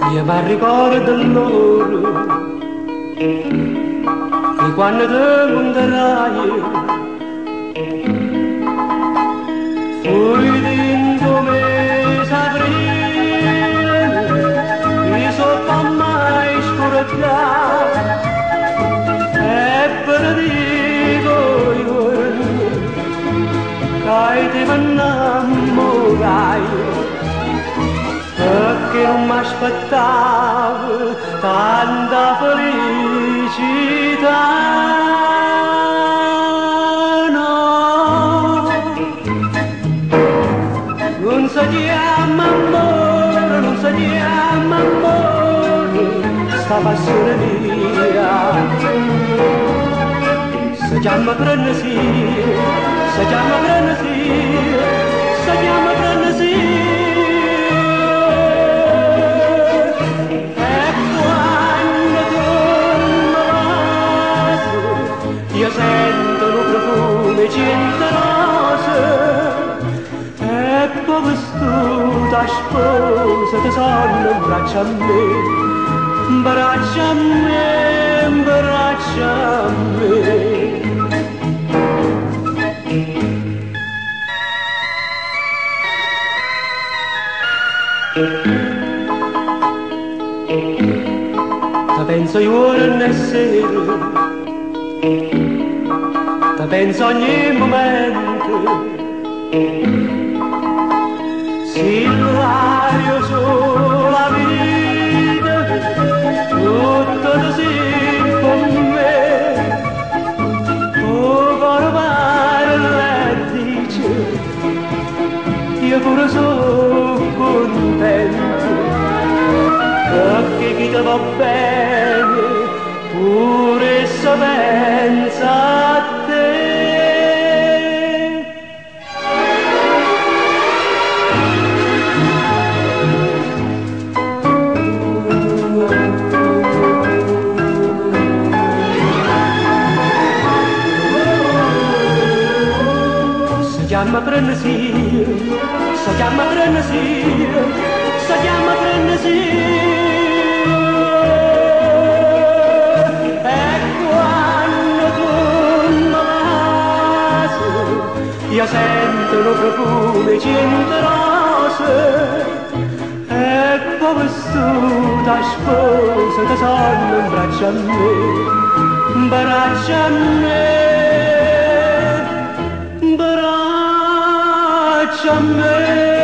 Io mi ricordo loro che quando te monterai fui dentro me s'aprile e sotto mai scoraggiato e per dico io che ti innamorai perché non mi aspettavo tanta felicità. No, non si chiama amore, non si chiama amore, sta passione mia. Si chiama frenesia, si chiama frenesia, si chiama frenesia. Io sento un profumo centrose e poi vestuta sposa ti sono in braccio a me, braccio a me, braccio a me. Ti penso giorno e sera, ti penso ogni momento, Silvario sulla vita, tutto così con me, oh parla e dice, io pure sono contento, perché chi ti va bene, pure se pensa a te. Si chiama frenesia, si chiama frenesia, si chiama frenesia. Io sento un profumo centrose e poi vestuta sposa ti sono in braccio a me, braccio a me, braccio a me.